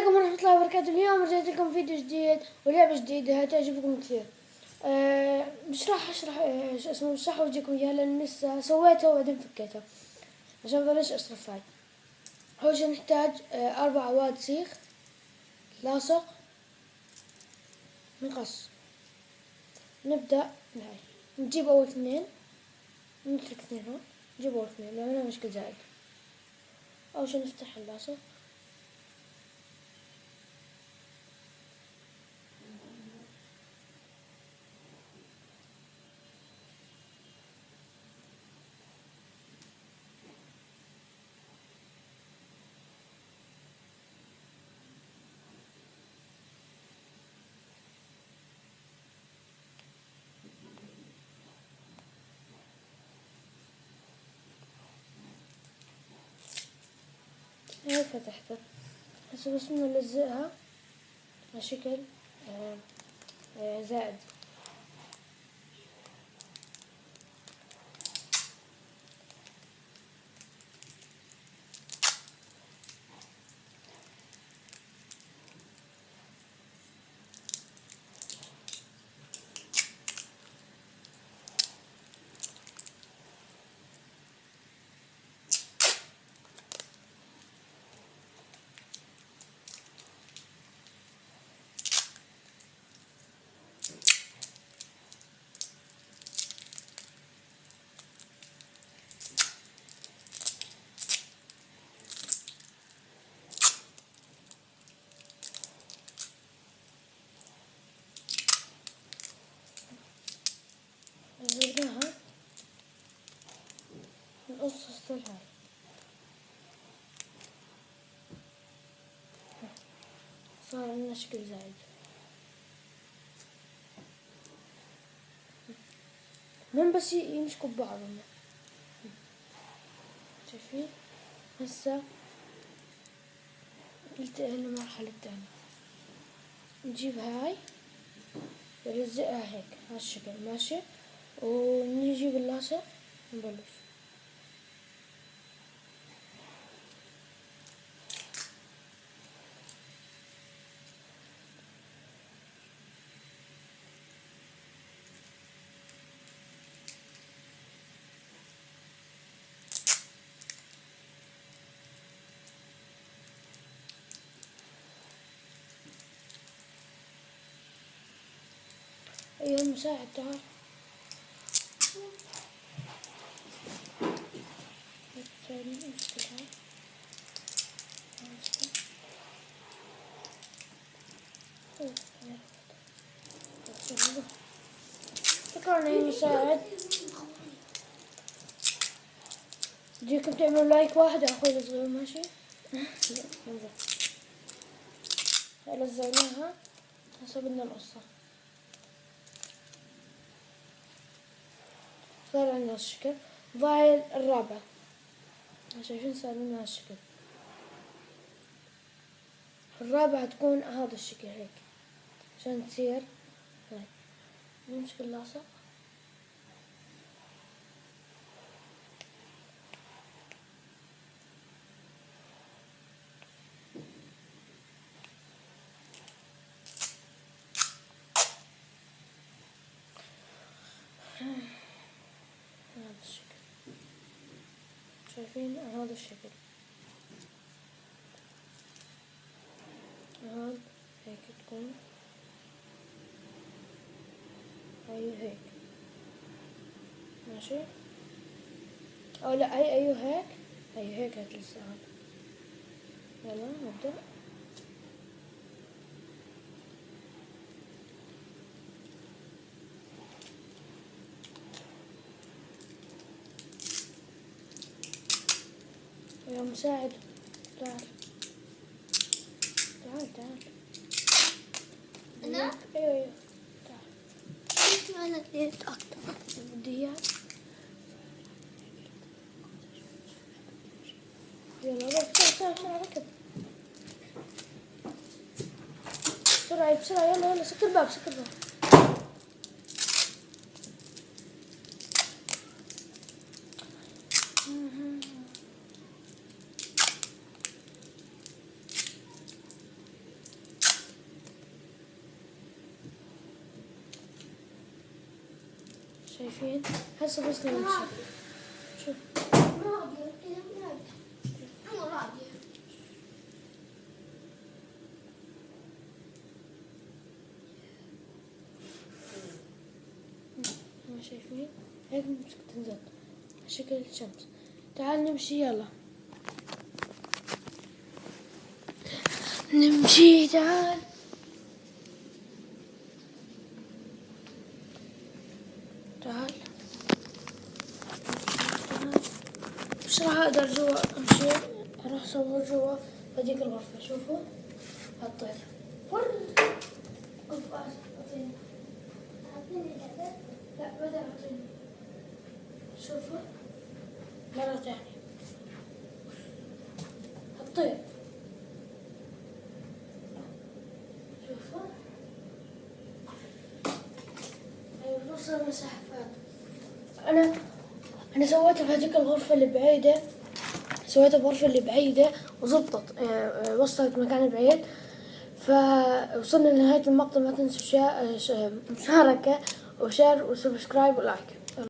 عليكم ورحمة الله وبركاته. اليوم رجعت لكم فيديو جديد ولعبة جديدة هتعجبكم كثير. مش راح اشرح شو اسمه، مش راح اورجيكم اياها لان لسه سويتها وبعدين فكيتها عشان بلاش اصرف هاي. اول شي نحتاج 4 عواد سيخ لاصق مقص. نبدأ بهاي، نجيب اول اثنين، نترك اثنين هون، نجيب اول اثنين لانه مشكل زائد. اول شي نفتح اللاصق، هاي فتحتها. هسه بس نلزقها على شكل زائد. نزلناها نقص السر هاي، صار لنا شكل زايد. من بس يمسكوا ببعضهم، شايفين؟ هسا ننتقل للمرحلة الثانية، نجيب هاي ونلزقها هيك هالشكل ماشي، ونجيب اللاصق نبلش. أيها المساعد تعال. شكرا يا مساعد. بديكم تعملوا لايك واحد يا اخوي الصغير ماشي. لزقناها هسه بدنا نقصها. صار عندنا هالشكل. ضايل الرابعة شايفين صار لنا هالشكل. الرابعة تكون هذا الشكل هيك عشان تصير هاي. نمسك اللاصق هذا الشكل، شايفين هذا الشكل. هاد هيك تكون هاي هيك ماشي، او لا هي ايوه هيك، هي هيك هتلزقها. يلا نبدأ. يا مساعد تعال تعال تعال. أنا؟ ايوه تعال. أنا لقيت أكتر. بدي اياه. يلا بسرعة ركب بسرعة يلا سكر الباب. شايفين؟ هسه بس نمشي. شوف شايفين؟ هيك نمسك تنزل شكل الشمس. تعال نمشي يلا نمشي تعال. تعال مش راح اقدر جوا امشي، اروح اصور جوا هذيك الغرفة. شوفوا هالطير اوف اعطيني لعبة. لا بدل اعطيني. شوفوا مرة ثانية هالطير. شوفوا نص المسافات. انا سويتها في هذيك الغرفة اللي بعيدة، سويتها بغرفة اللي بعيدة وزبطت. وصلت مكان بعيد. فوصلنا لنهاية المقطع. ما تنسوا مشاركة وشير وسبسكرايب ولايك.